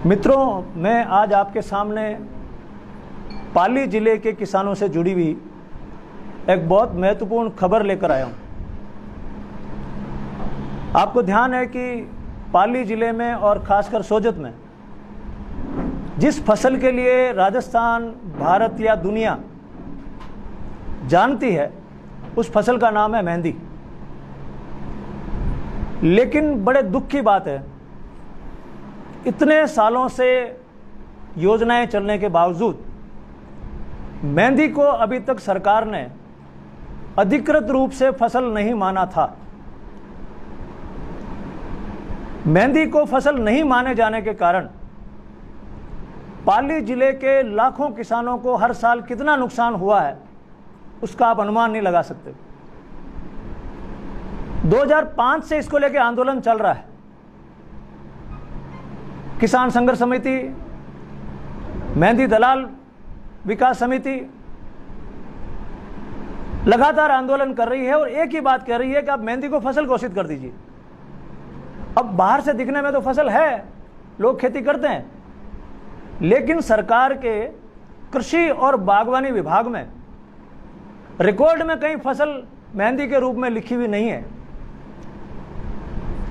मित्रों, मैं आज आपके सामने पाली जिले के किसानों से जुड़ी हुई एक बहुत महत्वपूर्ण खबर लेकर आया हूं। आपको ध्यान है कि पाली जिले में और खासकर सोजत में जिस फसल के लिए राजस्थान, भारत या दुनिया जानती है उस फसल का नाम है मेहंदी। लेकिन बड़े दुख की बात है, इतने सालों से योजनाएं चलने के बावजूद मेहंदी को अभी तक सरकार ने अधिकृत रूप से फसल नहीं माना था। मेहंदी को फसल नहीं माने जाने के कारण पाली जिले के लाखों किसानों को हर साल कितना नुकसान हुआ है उसका आप अनुमान नहीं लगा सकते। 2005 से इसको लेकर आंदोलन चल रहा है। किसान संघर्ष समिति, मेहंदी दलाल विकास समिति लगातार आंदोलन कर रही है और एक ही बात कह रही है कि आप मेहंदी को फसल घोषित कर दीजिए। अब बाहर से दिखने में तो फसल है, लोग खेती करते हैं, लेकिन सरकार के कृषि और बागवानी विभाग में रिकॉर्ड में कहीं फसल मेहंदी के रूप में लिखी हुई नहीं है।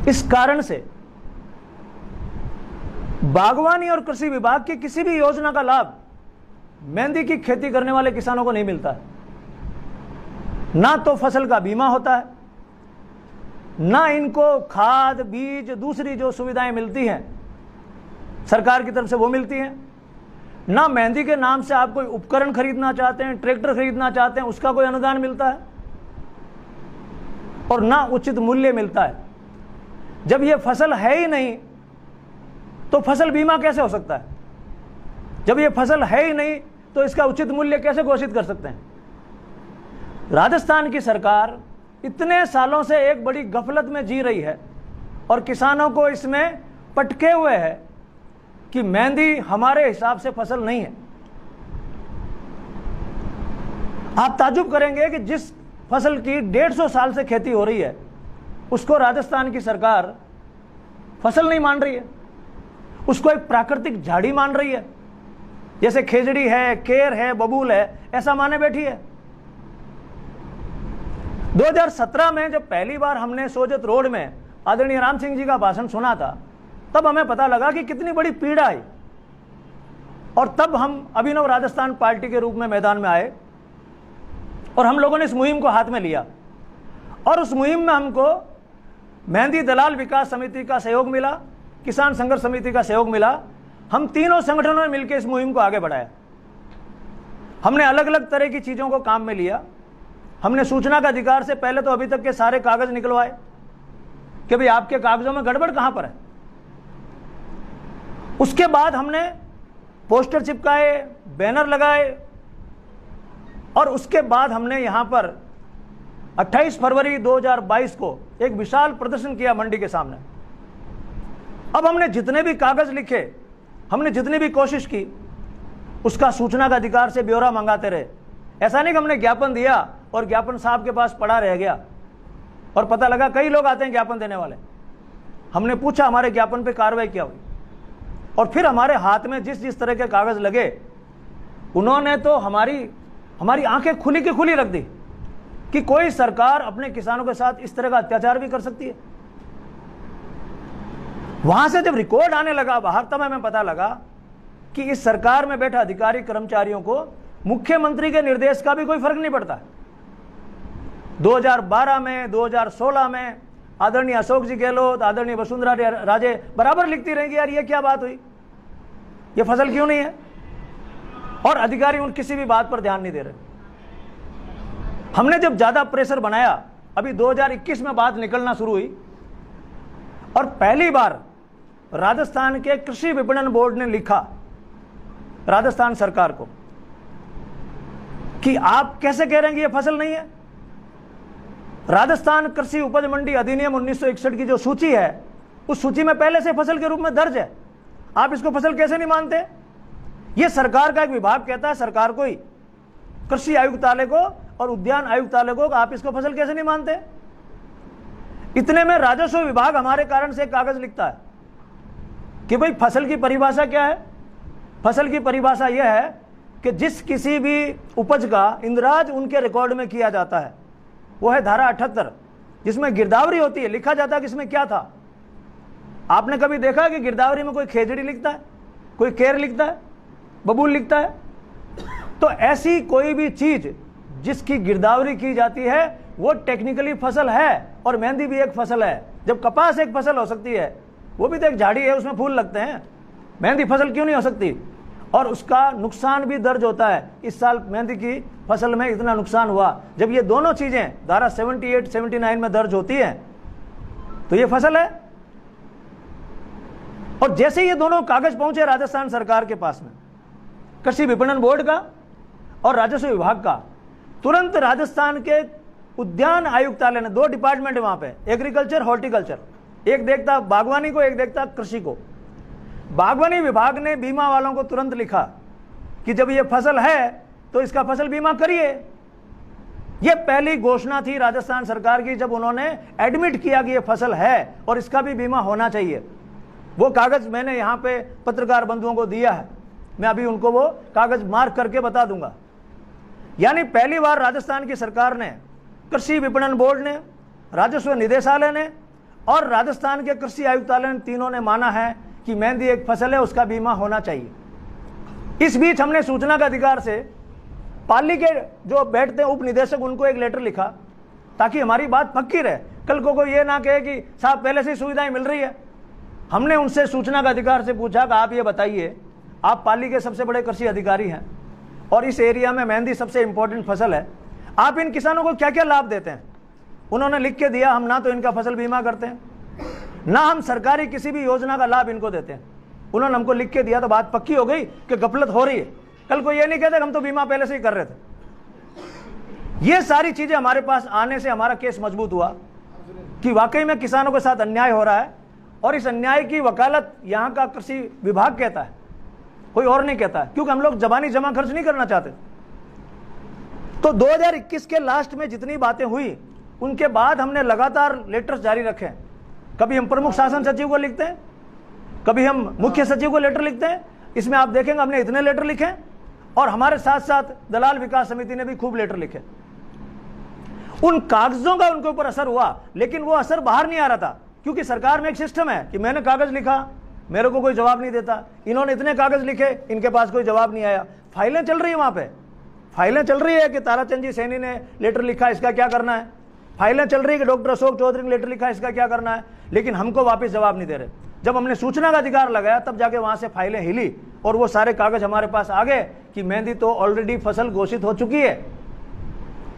इस कारण से बागवानी और कृषि विभाग की किसी भी योजना का लाभ मेहंदी की खेती करने वाले किसानों को नहीं मिलता है। ना तो फसल का बीमा होता है, ना इनको खाद, बीज, दूसरी जो सुविधाएं मिलती हैं सरकार की तरफ से वो मिलती हैं, ना मेहंदी के नाम से आप कोई उपकरण खरीदना चाहते हैं, ट्रैक्टर खरीदना चाहते हैं, उसका कोई अनुदान मिलता है, और ना उचित मूल्य मिलता है। जब ये फसल है ही नहीं तो फसल बीमा कैसे हो सकता है? जब ये फसल है ही नहीं तो इसका उचित मूल्य कैसे घोषित कर सकते हैं? राजस्थान की सरकार इतने सालों से एक बड़ी गफलत में जी रही है और किसानों को इसमें पटके हुए है कि मेहंदी हमारे हिसाब से फसल नहीं है। आप ताज्जुब करेंगे कि जिस फसल की 150 साल से खेती हो रही है उसको राजस्थान की सरकार फसल नहीं मान रही है, उसको एक प्राकृतिक झाड़ी मान रही है। जैसे खेजड़ी है, केर है, बबूल है, ऐसा माने बैठी है। 2017 में जब पहली बार हमने सोजत रोड में आदरणीय राम सिंह जी का भाषण सुना था तब हमें पता लगा कि कितनी बड़ी पीड़ा है, और तब हम अभिनव राजस्थान पार्टी के रूप में मैदान में आए और हम लोगों ने इस मुहिम को हाथ में लिया। और उस मुहिम में हमको मेहंदी दलाल विकास समिति का सहयोग मिला, किसान संघर्ष समिति का सहयोग मिला। हम तीनों संगठनों ने मिलकर इस मुहिम को आगे बढ़ाया। हमने अलग अलग तरह की चीज़ों को काम में लिया। हमने सूचना का अधिकार से पहले तो अभी तक के सारे कागज निकलवाए कि भाई आपके कागजों में गड़बड़ कहां पर है। उसके बाद हमने पोस्टर चिपकाए, बैनर लगाए, और उसके बाद हमने यहां पर 28 फरवरी 2022 को एक विशाल प्रदर्शन किया मंडी के सामने। अब हमने जितने भी कागज लिखे, हमने जितनी भी कोशिश की, उसका सूचना का अधिकार से ब्यौरा मंगाते रहे। ऐसा नहीं कि हमने ज्ञापन दिया और ज्ञापन साहब के पास पड़ा रह गया और पता लगा कई लोग आते हैं ज्ञापन देने वाले। हमने पूछा, हमारे ज्ञापन पे कार्रवाई क्या हुई, और फिर हमारे हाथ में जिस जिस तरह के कागज लगे उन्होंने तो हमारी आंखें खुली की खुली रख दी कि कोई सरकार अपने किसानों के साथ इस तरह का अत्याचार भी कर सकती है। वहां से जब रिकॉर्ड आने लगा बाहर तब हमें पता लगा कि इस सरकार में बैठे अधिकारी कर्मचारियों को मुख्यमंत्री के निर्देश का भी कोई फर्क नहीं पड़ता। 2012 में, 2016 में आदरणीय अशोक जी गहलोत, आदरणीय वसुंधरा राजे बराबर लिखती रहेंगी, यार ये क्या बात हुई, ये फसल क्यों नहीं है, और अधिकारी उन किसी भी बात पर ध्यान नहीं दे रहे। हमने जब ज्यादा प्रेशर बनाया, अभी 2021 में बात निकलना शुरू हुई और पहली बार राजस्थान के कृषि विपणन बोर्ड ने लिखा राजस्थान सरकार को कि आप कैसे कह रहे हैं कि यह फसल नहीं है। राजस्थान कृषि उपज मंडी अधिनियम 1961 की जो सूची है उस सूची में पहले से फसल के रूप में दर्ज है, आप इसको फसल कैसे नहीं मानते? यह सरकार का एक विभाग कहता है सरकार को ही, कृषि आयुक्तालय को और उद्यान आयुक्तालय को, आप इसको फसल कैसे नहीं मानते? इतने में राजस्व विभाग हमारे कारण से एक कागज लिखता है कि भाई फसल की परिभाषा क्या है। फसल की परिभाषा यह है कि जिस किसी भी उपज का इंद्राज उनके रिकॉर्ड में किया जाता है, वो है धारा 78, जिसमें गिरदावरी होती है, लिखा जाता है कि इसमें क्या था। आपने कभी देखा कि गिरदावरी में कोई खेजड़ी लिखता है, कोई केर लिखता है, बबूल लिखता है? तो ऐसी कोई भी चीज जिसकी गिरदावरी की जाती है वो टेक्निकली फसल है, और मेहंदी भी एक फसल है। जब कपास एक फसल हो सकती है, वो भी तो एक झाड़ी है, उसमें फूल लगते हैं, मेहंदी फसल क्यों नहीं हो सकती? और उसका नुकसान भी दर्ज होता है। इस साल मेहंदी की फसल में इतना नुकसान हुआ। जब ये दोनों चीजें धारा 78, 79 में दर्ज होती हैं तो ये फसल है। और जैसे ये दोनों कागज पहुंचे राजस्थान सरकार के पास में, कृषि विपणन बोर्ड का और राजस्व विभाग का, तुरंत राजस्थान के उद्यान आयुक्तालय ने, 2 डिपार्टमेंट है वहां पे, एग्रीकल्चर, हॉर्टिकल्चर, एक देखता बागवानी को, एक देखता कृषि को। बागवानी विभाग ने बीमा वालों को तुरंत लिखा कि जब ये फसल है तो इसका फसल बीमा करिए। ये पहली घोषणा थी राजस्थान सरकार की जब उन्होंने एडमिट किया कि ये फसल है और इसका भी बीमा होना चाहिए। वो कागज मैंने यहाँ पे पत्रकार बंधुओं को दिया है, मैं अभी उनको वो कागज मार्क करके बता दूंगा। यानी पहली बार राजस्थान की सरकार ने, कृषि विपणन बोर्ड ने, राजस्व निदेशालय ने और राजस्थान के कृषि आयुक्तालय ने, तीनों ने माना है कि मेहंदी एक फसल है, उसका बीमा होना चाहिए। इस बीच हमने सूचना का अधिकार से पाली के जो बैठते हैं उप निदेशक, उनको एक लेटर लिखा ताकि हमारी बात पक्की रहे, कल को कोई ये ना कहे कि साहब पहले से सुविधाएं मिल रही है। हमने उनसे सूचना का अधिकार से पूछा कि आप ये बताइए, आप पाली के सबसे बड़े कृषि अधिकारी हैं और इस एरिया में मेहंदी सबसे इंपॉर्टेंट फसल है, आप इन किसानों को क्या क्या लाभ देते हैं? उन्होंने लिख के दिया, हम ना तो इनका फसल बीमा करते हैं, ना हम सरकारी किसी भी योजना का लाभ इनको देते हैं। उन्होंने हमको लिख के दिया तो बात पक्की हो गई कि गफलत हो रही है। कल को ये नहीं कहते हम तो बीमा पहले से ही कर रहे थे। ये सारी चीजें हमारे पास आने से हमारा केस मजबूत हुआ कि वाकई में किसानों के साथ अन्याय हो रहा है, और इस अन्याय की वकालत यहाँ का कृषि विभाग कहता है, कोई और नहीं कहता है, क्योंकि हम लोग जबानी जमा खर्च नहीं करना चाहते। तो 2021 के लास्ट में जितनी बातें हुई उनके बाद हमने लगातार लेटर्स जारी रखे। कभी हम प्रमुख शासन सचिव को लिखते हैं, कभी हम मुख्य सचिव को लेटर लिखते हैं। इसमें आप देखेंगे हमने इतने लेटर लिखे, और हमारे साथ साथ दलाल विकास समिति ने भी खूब लेटर लिखे। उन कागजों का उनके ऊपर असर हुआ, लेकिन वो असर बाहर नहीं आ रहा था, क्योंकि सरकार में एक सिस्टम है कि मैंने कागज लिखा, मेरे को कोई जवाब नहीं देता। इन्होंने इतने कागज लिखे, इनके पास कोई जवाब नहीं आया। फाइलें चल रही है, वहां पे फाइलें चल रही है कि ताराचंद जी सैनी ने लेटर लिखा, इसका क्या करना है। फाइलें चल रही है कि डॉक्टर अशोक चौधरी ने लेटर लिखा, इसका क्या करना है, लेकिन हमको वापस जवाब नहीं दे रहे। जब हमने सूचना का अधिकार लगाया तब जाके वहां से फाइलें हिली और वो सारे कागज हमारे पास आ गए कि मेहंदी तो ऑलरेडी फसल घोषित हो चुकी है,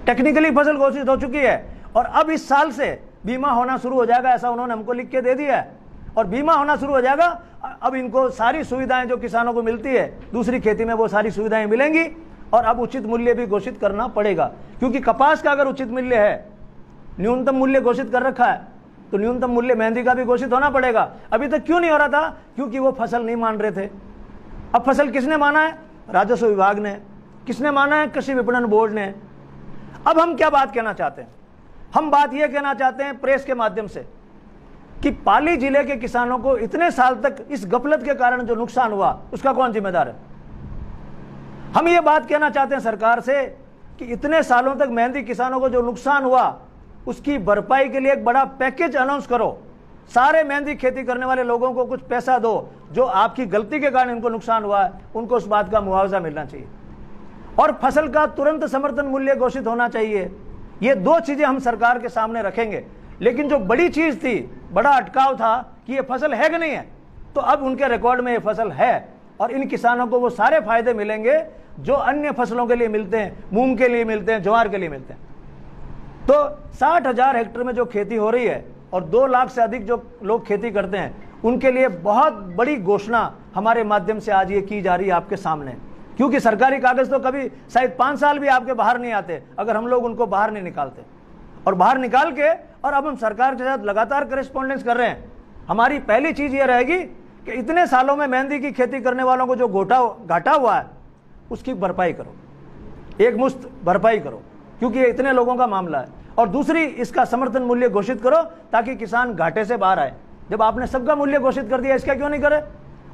टेक्निकली फसल घोषित हो चुकी है, और अब इस साल से बीमा होना शुरू हो जाएगा, ऐसा उन्होंने हमको लिख के दे दिया है। और बीमा होना शुरू हो जाएगा, अब इनको सारी सुविधाएं जो किसानों को मिलती है दूसरी खेती में, वो सारी सुविधाएं मिलेंगी। और अब उचित मूल्य भी घोषित करना पड़ेगा, क्योंकि कपास का अगर उचित मूल्य है, न्यूनतम मूल्य घोषित कर रखा है, तो न्यूनतम मूल्य मेहंदी का भी घोषित होना पड़ेगा। अभी तक क्यों नहीं हो रहा था? क्योंकि वो फसल नहीं मान रहे थे। अब फसल किसने माना है? राजस्व विभाग ने। किसने माना है? कृषि विपणन बोर्ड ने। अब हम क्या बात कहना चाहते हैं? हम बात यह कहना चाहते हैं प्रेस के माध्यम से कि पाली जिले के किसानों को इतने साल तक इस गफलत के कारण जो नुकसान हुआ, उसका कौन जिम्मेदार है? हम ये बात कहना चाहते हैं सरकार से कि इतने सालों तक मेहंदी किसानों को जो नुकसान हुआ, उसकी भरपाई के लिए एक बड़ा पैकेज अनाउंस करो। सारे मेहंदी खेती करने वाले लोगों को कुछ पैसा दो, जो आपकी गलती के कारण इनको नुकसान हुआ है, उनको उस बात का मुआवजा मिलना चाहिए, और फसल का तुरंत समर्थन मूल्य घोषित होना चाहिए। ये 2 चीजें हम सरकार के सामने रखेंगे। लेकिन जो बड़ी चीज थी, बड़ा अटकाव था कि ये फसल है कि नहीं है, तो अब उनके रिकॉर्ड में ये फसल है, और इन किसानों को वो सारे फायदे मिलेंगे जो अन्य फसलों के लिए मिलते हैं, मूंग के लिए मिलते हैं, ज्वार के लिए मिलते हैं। तो 60,000 हेक्टेयर में जो खेती हो रही है और 2 लाख से अधिक जो लोग खेती करते हैं, उनके लिए बहुत बड़ी घोषणा हमारे माध्यम से आज ये की जा रही है आपके सामने। क्योंकि सरकारी कागज तो कभी शायद 5 साल भी आपके बाहर नहीं आते अगर हम लोग उनको बाहर नहीं निकालते, और बाहर निकाल के, और अब हम सरकार के साथ लगातार करेस्पॉन्डेंस कर रहे हैं। हमारी पहली चीज ये रहेगी कि इतने सालों में मेहंदी की खेती करने वालों को जो घाटा हुआ है, उसकी भरपाई करो, एक मुश्त भरपाई करो, क्योंकि ये इतने लोगों का मामला है। और दूसरी, इसका समर्थन मूल्य घोषित करो ताकि किसान घाटे से बाहर आए। जब आपने सबका मूल्य घोषित कर दिया, इसका क्यों नहीं करे?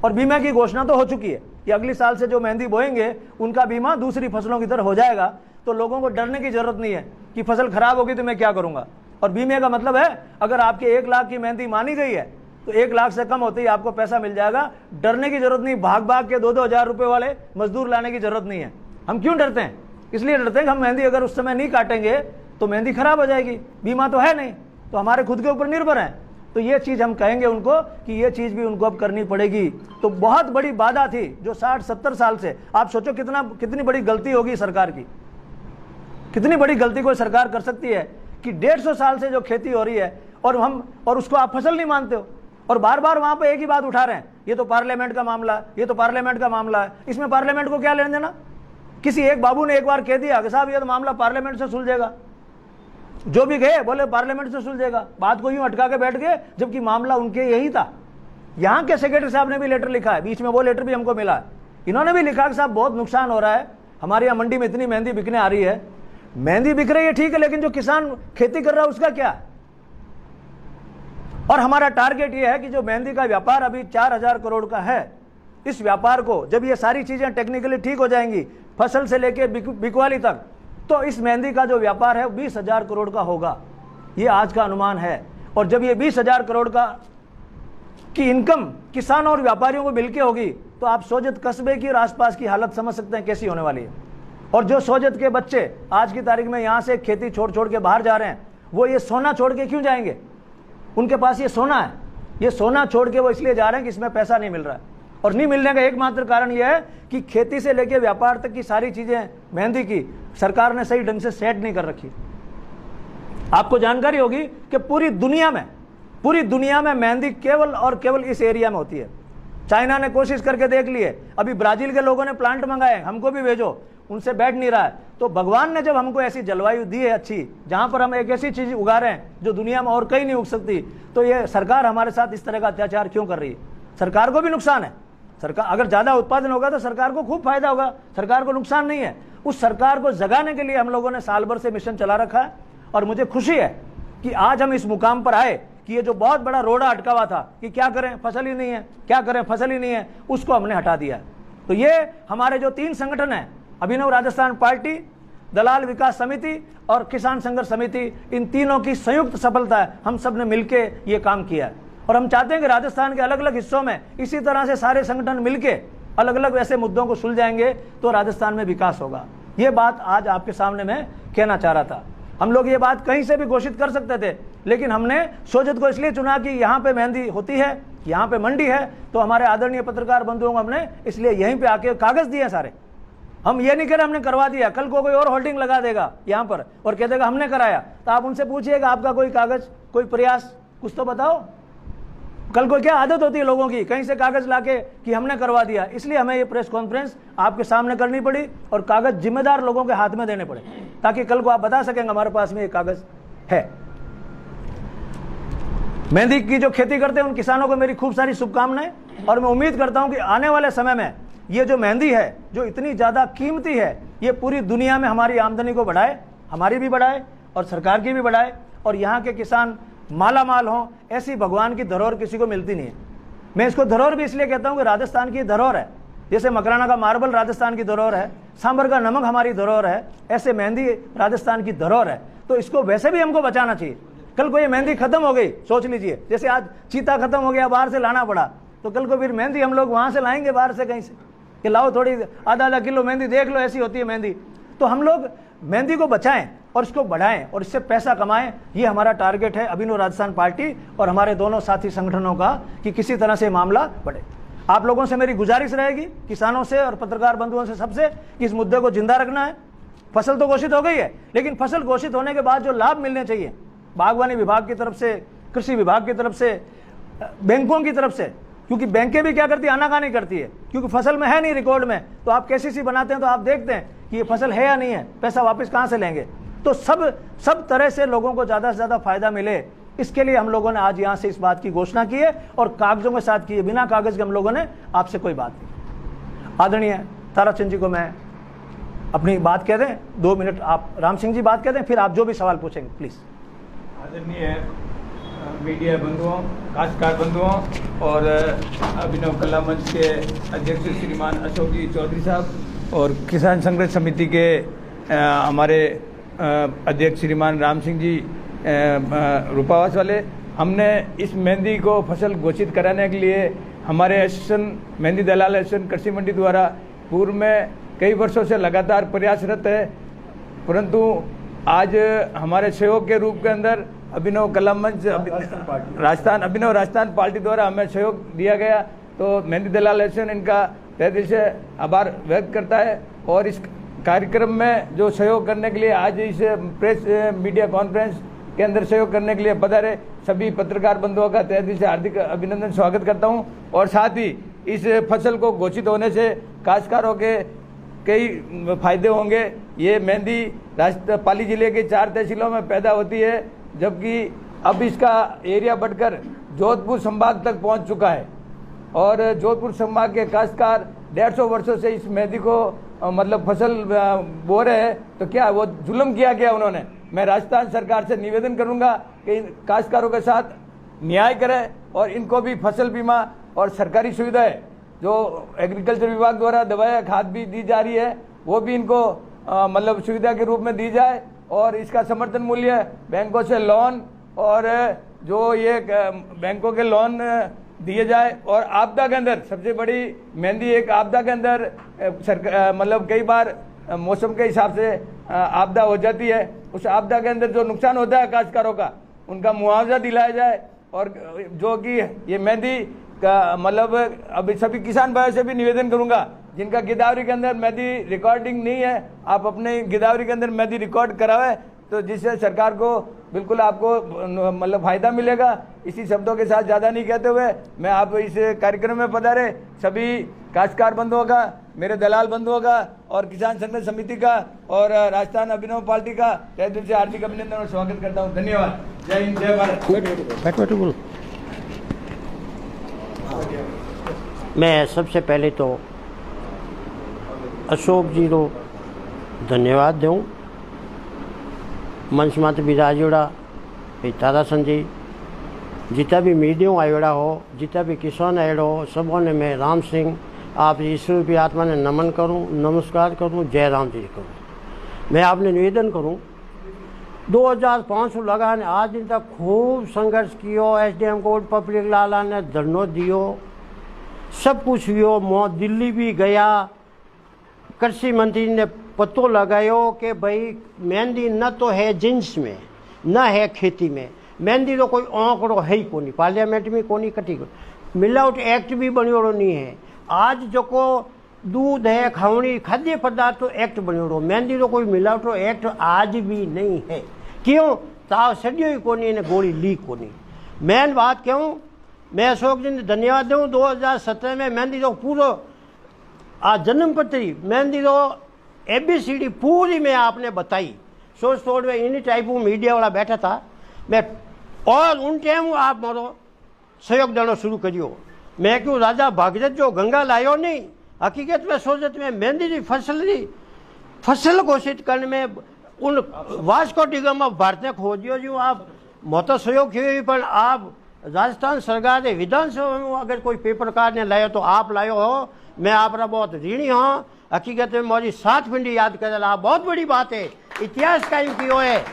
और बीमा की घोषणा तो हो चुकी है कि अगली साल से जो मेहंदी बोएंगे उनका बीमा दूसरी फसलों की तरह हो जाएगा, तो लोगों को डरने की जरूरत नहीं है कि फसल खराब होगी तो मैं क्या करूंगा। और बीमे का मतलब है अगर आपके 1 लाख की मेहंदी मानी गई है तो 1 लाख से कम होते ही आपको पैसा मिल जाएगा। डरने की जरूरत नहीं, भाग भाग के 2-2 हज़ार रुपए वाले मजदूर लाने की जरूरत नहीं है। हम क्यों डरते हैं? इसलिए डरते हैं कि हम मेहंदी अगर उस समय नहीं काटेंगे तो मेहंदी खराब हो जाएगी, बीमा तो है नहीं, तो हमारे खुद के ऊपर निर्भर है। तो ये चीज़ हम कहेंगे उनको कि ये चीज़ भी उनको अब करनी पड़ेगी। तो बहुत बड़ी बाधा थी जो 60-70 साल से, आप सोचो कितनी बड़ी गलती होगी सरकार की, कितनी बड़ी गलती कोई सरकार कर सकती है कि 150 साल से जो खेती हो रही है और उसको आप फसल नहीं मानते हो, और बार बार वहां पे एक ही बात उठा रहे हैं, ये तो पार्लियामेंट का मामला है, ये तो पार्लियामेंट का मामला है। इसमें पार्लियामेंट को क्या लेने देना? किसी एक बाबू ने एक बार कह दिया कि साहब ये तो मामला पार्लियामेंट से सुलझेगा, जो भी गए बोले पार्लियामेंट से सुलझेगा, बात को यूं अटका के बैठ गए, जबकि मामला उनके यही था। यहाँ के सेक्रेटरी साहब ने भी लेटर लिखा है, बीच में वो लेटर भी हमको मिला है, इन्होंने भी लिखा कि साहब बहुत नुकसान हो रहा है, हमारे यहाँ मंडी में इतनी मेहंदी बिकने आ रही है। मेहंदी बिक रही है ठीक है, लेकिन जो किसान खेती कर रहा है उसका क्या? और हमारा टारगेट ये है कि जो मेहंदी का व्यापार अभी 4,000 करोड़ का है, इस व्यापार को जब ये सारी चीजें टेक्निकली ठीक हो जाएंगी, फसल से लेके बिकवाली तक, तो इस मेहंदी का जो व्यापार है 20,000 करोड़ का होगा, ये आज का अनुमान है। और जब ये 20,000 करोड़ की इनकम किसानों और व्यापारियों को मिलके होगी, तो आप सोजत कस्बे की और आसपास की हालत समझ सकते हैं कैसी होने वाली है। और जो सोजत के बच्चे आज की तारीख में यहाँ से खेती छोड़ के बाहर जा रहे हैं, वो ये सोना छोड़ के क्यों जाएंगे? उनके पास ये सोना है, ये सोना छोड़ के वो इसलिए जा रहे हैं कि इसमें पैसा नहीं मिल रहा है। और नहीं मिलने का एकमात्र कारण यह है कि खेती से लेकर व्यापार तक की सारी चीजें मेहंदी की सरकार ने सही ढंग से सेट नहीं कर रखी। आपको जानकारी होगी कि पूरी दुनिया में मेहंदी केवल और केवल इस एरिया में होती है। चाइना ने कोशिश करके देख ली है, अभी ब्राजील के लोगों ने प्लांट मंगाए, हमको भी भेजो, उनसे बैठ नहीं रहा है। तो भगवान ने जब हमको ऐसी जलवायु दी है अच्छी, जहां पर हम एक ऐसी चीज उगा रहे हैं जो दुनिया में और कहीं नहीं उग सकती, तो ये सरकार हमारे साथ इस तरह का अत्याचार क्यों कर रही है? सरकार को भी नुकसान है। सरकार अगर ज्यादा उत्पादन होगा तो सरकार को खूब फायदा होगा, सरकार को नुकसान नहीं है। उस सरकार को जगाने के लिए हम लोगों ने साल भर से मिशन चला रखा है। और मुझे खुशी है कि आज हम इस मुकाम पर आए कि ये जो बहुत बड़ा रोड़ा अटका हुआ था कि क्या करें फसल ही नहीं है, क्या करें फसल ही नहीं है, उसको हमने हटा दिया। तो ये हमारे जो 3 संगठन हैं, अभिनव राजस्थान पार्टी, दलाल विकास समिति और किसान संघर्ष समिति, इन तीनों की संयुक्त सफलता है। हम सब ने मिलके ये काम किया है और हम चाहते हैं कि राजस्थान के अलग अलग हिस्सों में इसी तरह से सारे संगठन मिलके अलग अलग ऐसे मुद्दों को सुलझाएंगे तो राजस्थान में विकास होगा। ये बात आज आपके सामने मैं कहना चाह रहा था। हम लोग ये बात कहीं से भी घोषित कर सकते थे, लेकिन हमने सोजत को इसलिए चुना कि यहाँ पे मेहंदी होती है, यहाँ पे मंडी है, तो हमारे आदरणीय पत्रकार बंधुओं को हमने इसलिए यहीं पे आके कागज दिए सारे। हम ये नहीं कह रहे हमने करवा दिया, कल को कोई और होल्डिंग लगा देगा यहाँ पर और कह देगा हमने कराया, तो आप उनसे पूछिएगा आपका कोई कागज, कोई प्रयास, कुछ तो बताओ। कल को क्या आदत होती है लोगों की, कहीं से कागज लाके कि हमने करवा दिया। इसलिए हमें ये प्रेस कॉन्फ्रेंस आपके सामने करनी पड़ी और कागज जिम्मेदार लोगों के हाथ में देने पड़े, ताकि कल को आप बता सकेंगे हमारे पास में ये कागज है। मेहंदी की जो खेती करते हैं उन किसानों को मेरी खूब सारी शुभकामनाएं और मैं उम्मीद करता हूं कि आने वाले समय में ये जो मेहंदी है, जो इतनी ज्यादा कीमती है, ये पूरी दुनिया में हमारी आमदनी को बढ़ाए, हमारी भी बढ़ाए और सरकार की भी बढ़ाए, और यहाँ के किसान माला माल हों। ऐसी भगवान की धरोहर किसी को मिलती नहीं है। मैं इसको धरोहर भी इसलिए कहता हूं कि राजस्थान की धरोहर है। जैसे मकराना का मार्बल राजस्थान की धरोहर है, सांभर का नमक हमारी धरोहर है, ऐसे मेहंदी राजस्थान की धरोहर है। तो इसको वैसे भी हमको बचाना चाहिए। कल को ये मेहंदी खत्म हो गई, सोच लीजिए, जैसे आज चीता खत्म हो गया, बाहर से लाना पड़ा, तो कल को फिर मेहंदी हम लोग वहां से लाएंगे बाहर से कहीं से कि लाओ थोड़ी आधा किलो मेहंदी देख लो, ऐसी होती है मेहंदी। तो हम लोग मेहंदी को बचाएं और इसको बढ़ाएं और इससे पैसा कमाएं, ये हमारा टारगेट है अभिनव राजस्थान पार्टी और हमारे दोनों साथी संगठनों का, कि किसी तरह से मामला बढ़े। आप लोगों से मेरी गुजारिश रहेगी, किसानों से और पत्रकार बंधुओं से, सबसे, कि इस मुद्दे को जिंदा रखना है। फसल तो घोषित हो गई है, लेकिन फसल घोषित होने के बाद जो लाभ मिलने चाहिए बागवानी विभाग की तरफ से, कृषि विभाग की तरफ से, बैंकों की तरफ से, क्योंकि बैंकें भी क्या करती है, आनाकानी करती है, क्योंकि फसल में है नहीं रिकॉर्ड में, तो आप केसीसी बनाते हैं तो आप देखते हैं कि ये फसल है या नहीं है, पैसा वापस कहाँ से लेंगे। तो सब तरह से लोगों को ज़्यादा से ज़्यादा फायदा मिले, इसके लिए हम लोगों ने आज यहाँ से इस बात की घोषणा की है और कागजों के साथ की है, बिना कागज के हम लोगों ने आपसे कोई बात नहीं। आदरणीय ताराचंद जी को मैं अपनी बात कह दें, 2 मिनट आप राम सिंह जी बात कह दें, फिर आप जो भी सवाल पूछेंगे प्लीज। आदरणीय मीडिया बंधुओं, काश्तकार बंधुओं और अभिनव कला मंच के अध्यक्ष श्रीमान अशोक जी चौधरी साहब और किसान संघर्ष समिति के हमारे अध्यक्ष श्रीमान राम सिंह जी रूपावास वाले, हमने इस मेहंदी को फसल घोषित कराने के लिए हमारे एसोसिएशन मेहंदी दलाल एसोसिएशन कृषि मंडी द्वारा पूर्व में कई वर्षों से लगातार प्रयासरत है, परंतु आज हमारे सहयोग के रूप के अंदर अभिनव कला मंच अभिनव राजस्थान पार्टी द्वारा हमें सहयोग दिया गया, तो मेहंदी दलाल एसोसिएशन इनका तहे दिल से आभार व्यक्त करता है। और इस कार्यक्रम में जो सहयोग करने के लिए आज इस प्रेस मीडिया कॉन्फ्रेंस के अंदर सहयोग करने के लिए पधारे सभी पत्रकार बंधुओं का तहे दिल से हार्दिक अभिनंदन स्वागत करता हूं। और साथ ही इस फसल को घोषित होने से काश्तकारों के कई फायदे होंगे। ये मेहंदी पाली जिले के 4 तहसीलों में पैदा होती है, जबकि अब इसका एरिया बढ़कर जोधपुर संभाग तक पहुंच चुका है और जोधपुर संभाग के काश्तकार 150 वर्षों से इस मेहंदी को मतलब फसल बो रहे हैं, तो क्या वो जुल्म किया गया उन्होंने। मैं राजस्थान सरकार से निवेदन करूंगा कि काश्तकारों के साथ न्याय करें और इनको भी फसल बीमा और सरकारी सुविधाएं जो एग्रीकल्चर विभाग द्वारा दवाएं खाद भी दी जा रही है वो भी इनको मतलब सुविधा के रूप में दी जाए और इसका समर्थन मूल्य बैंकों से लोन और जो ये बैंकों के लोन दिए जाए। और आपदा के अंदर सबसे बड़ी मेहंदी एक आपदा के अंदर मतलब कई बार मौसम के हिसाब से आपदा हो जाती है, उस आपदा के अंदर जो नुकसान होता है काश्तकारों का उनका मुआवजा दिलाया जाए। और जो कि ये मेहंदी का मतलब अभी सभी किसान भाइयों से भी निवेदन करूंगा जिनका गिरदावरी के अंदर मेहंदी रिकॉर्डिंग नहीं है, आप अपने गिरदावरी के अंदर मेहंदी रिकॉर्ड करावे, तो जिससे सरकार को बिल्कुल आपको मतलब फायदा मिलेगा। इसी शब्दों के साथ ज़्यादा नहीं कहते हुए मैं आप इस कार्यक्रम में पधारे सभी काश्तकार बंधुओं का, मेरे दलाल बंधुओं का और किसान संघर्ष समिति का और राजस्थान अभिनव पार्टी का तहे दिल से हार्दिक अभिनंदन और स्वागत करता हूँ। धन्यवाद। जय हिंद, जय भारत। मैं सबसे पहले तो अशोक जी को धन्यवाद दूँ, मंच मत बिराजोड़ा तारा संजय जितना भी मीडिया आयोड़ा हो, जितना भी किसान आयोड़ा हो, सबों ने मैं राम सिंह आप ईश्वर की आत्मा ने नमन करूं, नमस्कार करूं, जय राम जी करूं। मैं आपने निवेदन करूं 2005 लगा ने आज दिन तक खूब संघर्ष कियो, SDM कोर्ट पब्लिक लाला ने धरनो दियो, सब कुछ हुआ, मैं दिल्ली भी गया, कृषि मंत्री ने पतो लगायो कि भाई मेहंदी न तो है जिन्स में न है खेती में, मेहंदी तो कोई आंकड़ो है ही कोनी, पार्लियामेंट में कोनी कटी मिलावट एक्ट भी बनियोड़ो नहीं है। आज जो को दूध है खवणी खाद्य पदार्थ तो एक्ट बनियोड़ो, मेहंदी तो कोई मिलावटो एक्ट आज भी नहीं है। क्यों? ताव सडियो ही कोनी ने गोली ली कोनी। मेन बात क्यों मैं अशोक जी ने धन्यवाद दूँ। 2017 में मेहंदी तो पूरा जन्म पत्री मेहंदी तो ABCD पूरी में आपने बताई, सोच तोड़ में इन टाइप मीडिया वाला बैठा था मैं, और उन टाइम आप मारो सहयोग देना शुरू करियो। मैं क्यों राजा भागीरथ जो गंगा लायो नहीं, हकीकत में सोचत में मेहंदी की फसल घोषित करने में उन वास्को डी गामा भारत ने खोजियो जो आप मोटा सहयोग किए, पर आप राजस्थान सरकार ने विधानसभा में अगर कोई पेपरकार ने लायो तो आप लायो हो, मैं आपका बहुत ऋणी हाँ। हकीकत में मोरी 7 पिंडी याद कर आप बहुत बड़ी बात है, इतिहास कायम कियो है।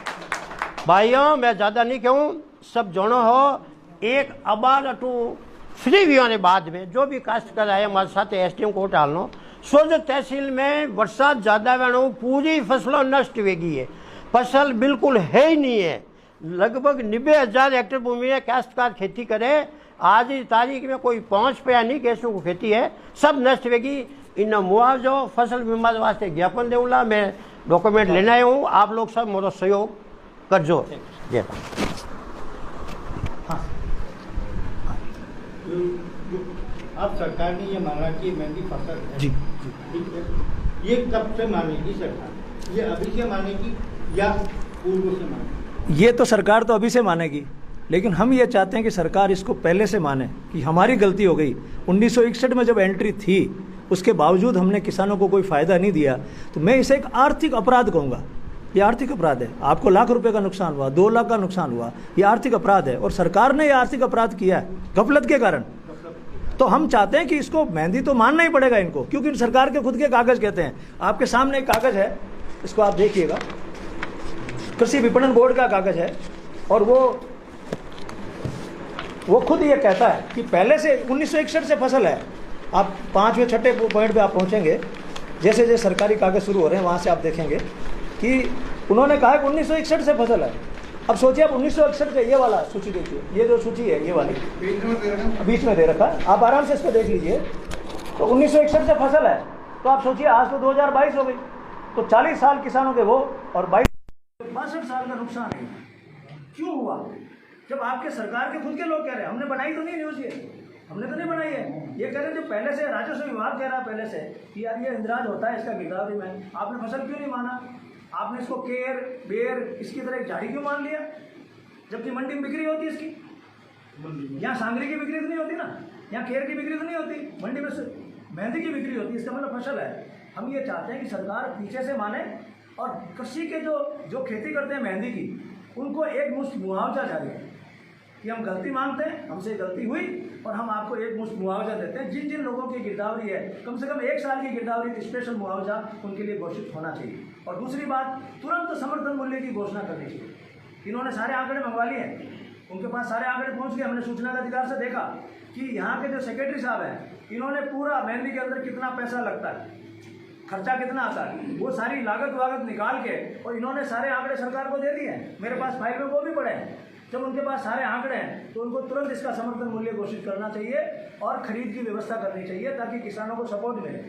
भाइयों मैं ज़्यादा नहीं कहूँ, सब जोड़ो हो एक अबार अटू फ्री भी होने बाद में जो भी कास्ट कर आए हमारे साथ SDM कोर्ट डालनो सोजो तहसील में बरसात ज़्यादा बनो पूरी फसलों नष्ट होगी है, फसल बिल्कुल है ही नहीं है। लगभग 90,000 हेक्टेयर भूमि में काश्तकार खेती करे, आज की तारीख में कोई 5 पैसा नहीं कैसों को खेती है, सब नष्ट होगी। इन मुआवजो फसल बीमा वास्ते ज्ञापन दूंगा, मैं डॉक्यूमेंट लेना आया हूँ, आप लोग सब मोरो सहयोग करजो। जय अब सरकार ने ये मांगा कि मेहंदी फसल है, जी ये कब से मानेगी सरकार? ये अभी से मानेगी या पूर्व से मानेगी? ये तो सरकार तो अभी से मानेगी, लेकिन हम ये चाहते हैं कि सरकार इसको पहले से माने कि हमारी गलती हो गई। 1961 में जब एंट्री थी उसके बावजूद हमने किसानों को कोई फ़ायदा नहीं दिया, तो मैं इसे एक आर्थिक अपराध कहूँगा ये आर्थिक अपराध है। आपको लाख रुपए का नुकसान हुआ, 2 लाख का नुकसान हुआ, ये आर्थिक अपराध है और सरकार ने ये आर्थिक अपराध किया है गफलत के कारण। तो हम चाहते हैं कि इसको मेहंदी तो मानना ही पड़ेगा इनको, क्योंकि सरकार के खुद के कागज कहते हैं। आपके सामने एक कागज है, इसको आप देखिएगा, कृषि विपणन बोर्ड का कागज है और वो खुद ये कहता है कि पहले से 1961 से फसल है। आप 5वें 6ठे पॉइंट पे आप पहुंचेंगे, जैसे जैसे सरकारी कागज शुरू हो रहे हैं वहां से आप देखेंगे कि उन्होंने कहा कि 1961 से फसल है। अब सोचिए आप 1961 के ये वाला सूची देखिए, ये जो सूची है ये वाली बीच में दे रखा है, आप आराम से इसको देख लीजिए। तो 1961 से फसल है, तो आप सोचिए आज तो 2022 हो गई, तो 40 साल किसानों के वो और 62 साल का नुकसान है। क्यों हुआ? जब आपके सरकार के खुद के लोग कह रहे हैं, हमने बनाई तो नहीं न्यूज़, ये हमने तो नहीं बनाई है, ये कह रहे हैं जो पहले से राजस्व विभाग कह रहा है पहले से कि यार ये इंदिराज होता है इसका गिरदावरी में, आपने फसल क्यों नहीं माना? आपने इसको केर बेर इसकी तरह एक झाड़ी क्यों मान लिया, जबकि मंडी में बिक्री होती है इसकी। यहाँ सांगरी की बिक्री तो नहीं होती ना, यहाँ केर की बिक्री तो नहीं होती, मंडी में मेहंदी की बिक्री होती है, इसका मतलब फसल है। हम ये चाहते हैं कि सरकार पीछे से माने और कृषि के जो खेती करते हैं मेहंदी की, उनको एक मुश्त मुआवजा जारी है कि हम गलती मानते हैं, हमसे गलती हुई और हम आपको एक मुश्त मुआवजा देते हैं। जिन जिन लोगों की गिरदावरी है, कम से कम 1 साल की गिरदावरी स्पेशल मुआवजा उनके लिए घोषित होना चाहिए। और दूसरी बात, तुरंत समर्थन मूल्य की घोषणा करनी चाहिए। इन्होंने सारे आंकड़े मंगवा लिए हैं, उनके पास सारे आंकड़े पहुंच गए। हमने सूचना का अधिकार से देखा कि यहाँ के जो सेक्रेटरी साहब हैं, इन्होंने पूरा मेहंदी के अंदर कितना पैसा लगता है, खर्चा कितना आता है, वो सारी लागत वागत निकाल के और इन्होंने सारे आंकड़े सरकार को दे दिए हैं। मेरे पास फाइल में वो भी पड़े हैं। जब उनके पास सारे आंकड़े हैं तो उनको तुरंत इसका समर्थन मूल्य घोषित करना चाहिए और खरीद की व्यवस्था करनी चाहिए ताकि किसानों को सपोर्ट मिले।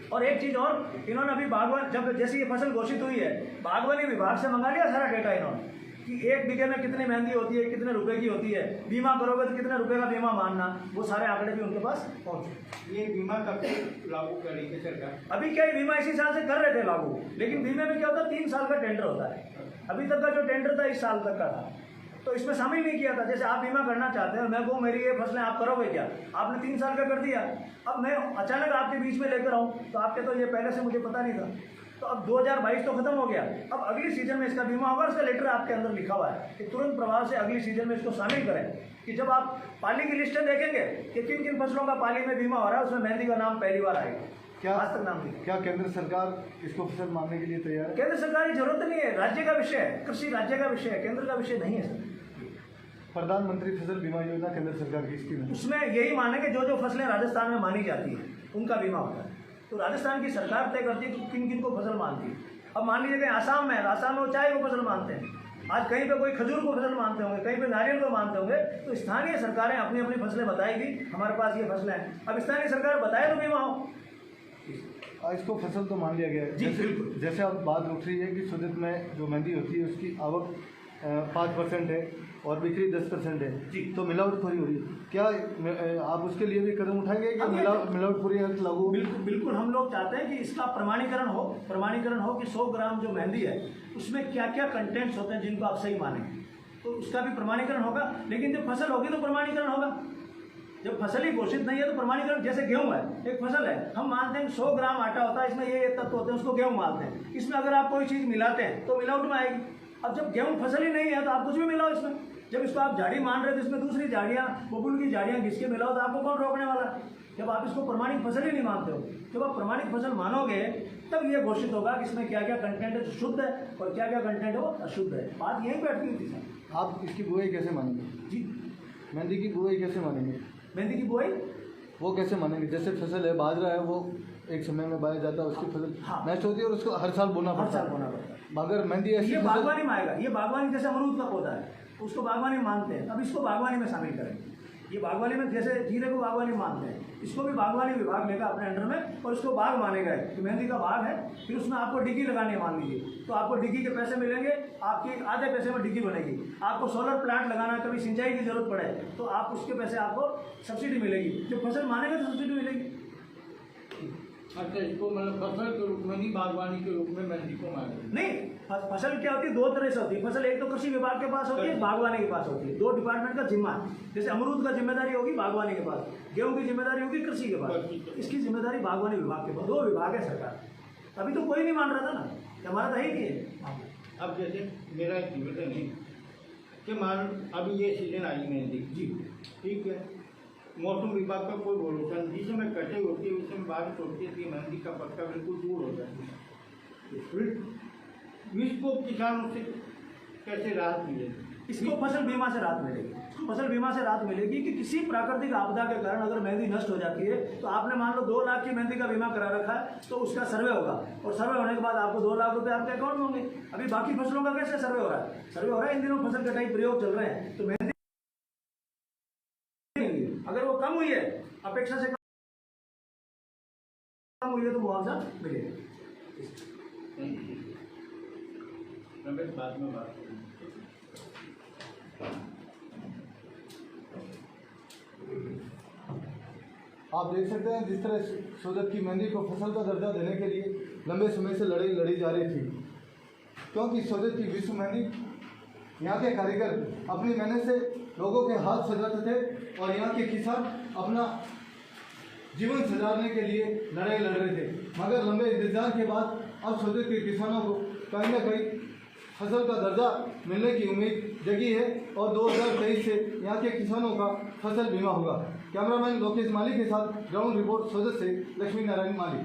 और एक चीज़ और, इन्होंने अभी बागवान जब जैसे ये फसल घोषित हुई है, बागवानी विभाग से मंगा लिया सारा डेटा इन्होंने कि 1 बीघे में कितनी मेहंदी होती है, कितने रुपए की होती है, बीमा करोगे तो कितने रुपए का बीमा मानना, वो सारे आंकड़े भी उनके पास पहुंचे। ये बीमा कब से लागू करेगी सरकार? अभी क्या बीमा इसी साल से कर रहे थे लागू, लेकिन बीमे में क्या होता है 3 साल का टेंडर होता है। अभी तक का जो टेंडर था इस साल तक का था, तो इसमें शामिल नहीं किया था। जैसे आप बीमा करना चाहते हैं और मैं कहूँ मेरी ये फसलें आप करोगे क्या, आपने 3 साल का कर दिया, अब मैं अचानक आपके बीच में लेकर आऊँ तो आपके तो ये पहले से मुझे पता नहीं था, तो अब 2022 तो खत्म हो गया, अब अगली सीजन में इसका बीमा होगा। उसका लेटर आपके अंदर लिखा हुआ है कि तुरंत प्रभाव से अगली सीजन में इसको शामिल करें कि जब आप पाली की लिस्टें देखेंगे कि किन किन फसलों का पाली में बीमा हो रहा है, उसमें मेहंदी का नाम पहली बार आएगा। क्या आज तक नाम नहीं। क्या केंद्र सरकार इसको फसल मानने के लिए तैयार है? केंद्र सरकार की जरूरत नहीं है, राज्य का विषय है, कृषि राज्य का विषय है, केंद्र का विषय नहीं है सर। प्रधानमंत्री फसल बीमा योजना केंद्र सरकार की स्कीम है, उसमें यही मानेंगे जो फसलें राजस्थान में मानी जाती है उनका बीमा होता है। तो राजस्थान की सरकार तय करती है कि किन किन को फसल मानती है। अब मान लीजिए कि आसाम में वो चाय को फसल मानते हैं, आज कहीं पे कोई खजूर को फसल मानते होंगे, कहीं पे नारियल को मानते होंगे, तो स्थानीय सरकारें अपनी अपनी फसलें बताएगी, हमारे पास ये फसलें हैं। अब स्थानीय सरकार बताए तो बीमा हो। इसको फसल तो मान लिया गया है। जैसे अब बात उठ रही है कि सुदित में जो मेहंदी होती है उसकी आवक 5% है और बिक्री 10% है जी, तो मिलावटखोरी हो रही है। क्या आप उसके लिए भी कदम उठाएंगे कि मिलावटखोरी लागू? बिल्कुल हम लोग चाहते हैं कि इसका प्रमाणीकरण हो कि 100 ग्राम जो मेहंदी है उसमें क्या क्या कंटेंट्स होते हैं जिनको आप सही मानेंगे, तो उसका भी प्रमाणीकरण होगा। लेकिन जब फसल होगी तो प्रमाणीकरण होगा, जब फसल ही घोषित नहीं है तो प्रमाणीकरण। जैसे गेहूं है, एक फसल है, हम मानते हैं 100 ग्राम आटा होता है, इसमें ये तत्व होते हैं, उसको गेहूं मानते हैं। इसमें अगर आप कोई चीज़ मिलाते हैं तो मिलावट में आएगी। अब जब गेहूं फसल ही नहीं है तो आप कुछ भी मिलाओ इसमें। जब इसको आप झाड़ी मान रहे हो तो इसमें दूसरी झाड़ियाँ, बबुल की झाड़ियाँ घिस के मिलाओ तो आपको कौन रोकने वाला है? जब आप इसको प्रमाणिक फसल ही नहीं मानते हो, जब आप प्रमाणिक फसल मानोगे तब ये घोषित होगा कि इसमें क्या क्या कंटेंट है जो शुद्ध है और क्या क्या कंटेंट है वो अशुद्ध है। बात यहीं पे अटकी हुई थी सर। आप इसकी बुआई कैसे मानेंगे जी? मेहंदी की बुआई कैसे मानेंगे? मेहंदी की बुआई वो कैसे मानेंगे? जैसे फसल है, बाजरा है, वो एक समय में बोया जाता है, उसकी फसल नष्ट होती है और उसको हर साल बोना पड़ता है। मगर मेहंदी ऐसी ये बागवानी में आएगा, ये बागवानी जैसे अमरूद का पौधा है उसको बागवानी मानते हैं, अब इसको बागवानी में शामिल करेंगे। ये बागवानी में जैसे जीरे को बागवानी मानते हैं, इसको भी बागवानी विभाग लेगा अपने अंडर में और इसको बाग मानेगा कि मेहंदी का बाग है। फिर उसमें आपको डिग्गी लगानी है, मान लीजिए, तो आपको डिग्गी के पैसे मिलेंगे, आपके आधे पैसे में डिग्गी बनेगी। आपको सोलर प्लांट लगाना, कभी सिंचाई की जरूरत पड़े तो आप उसके पैसे आपको सब्सिडी मिलेगी। जब फसल मानेगा तो सब्सिडी मिलेगी। अच्छा, इसको मतलब फसल के रूप में नहीं, बागवानी के रूप में मेहंदी को मानेंगे? नहीं, फसल क्या होती है, 2 तरह से होती है फसल। एक तो कृषि विभाग के पास होती है, बागवानी के पास होती है। 2 डिपार्टमेंट का जिम्मा है। जैसे अमरूद का जिम्मेदारी होगी बागवानी के पास, गेहूं की जिम्मेदारी होगी कृषि के पास, इसकी जिम्मेदारी बागवानी विभाग के पास। 2 विभाग है सरकार। अभी तो कोई नहीं मान रहा था ना कि हमारा तो है ही नहीं है। अब जैसे मेरा एक निवेदन है कि मान अभी ये सीजन आई मेहंदी जी, ठीक है, मौसम विभाग का कोई भरोसा नहीं, जिस समय कटाई होती है उस समय बारिश होती है कि मेहंदी का पत्ता बिल्कुल दूर हो जाती है, फिर इसको किसानों से कैसे राहत मिलेगी? इसको फसल बीमा से राहत मिलेगी। फसल बीमा से राहत मिलेगी कि किसी प्राकृतिक आपदा के कारण अगर मेहंदी नष्ट हो जाती है तो आपने मान लो 2 लाख की मेहंदी का बीमा करा रखा है तो उसका सर्वे होगा और सर्वे होने के बाद आपको 2 लाख रुपए आपके अकाउंट में होंगे। अभी बाकी फसलों का कैसे सर्वे हो रहा है? सर्वे हो रहा है, इन दिनों फसल कटाई प्रयोग चल रहे हैं, तो मेहंदी अगर वो कम हुई है, अपेक्षा से कम हुई है तो मुआवजा मिलेगा। रमेश बाद में बात करेंगे। आप देख सकते हैं जिस तरह सोजत की मेहंदी को फसल का दर्जा देने के लिए लंबे समय से लड़ाई लड़ी जा रही थी, क्योंकि सोजत की विश्व मेहंदी यहाँ के कारीगर अपनी मेहनत से लोगों के हाथ सजाते थे और यहाँ के किसान अपना जीवन सजाने के लिए लड़ाई लड़ रहे थे। मगर लंबे इंतजार के बाद अब सोजत के किसानों को कहीं ना कहीं फसल का दर्जा मिलने की उम्मीद जगी है और 2023 से यहाँ के किसानों का फसल बीमा होगा। कैमरामैन लोकेश माली के साथ ग्राउंड रिपोर्ट सोजत से लक्ष्मी नारायण माली।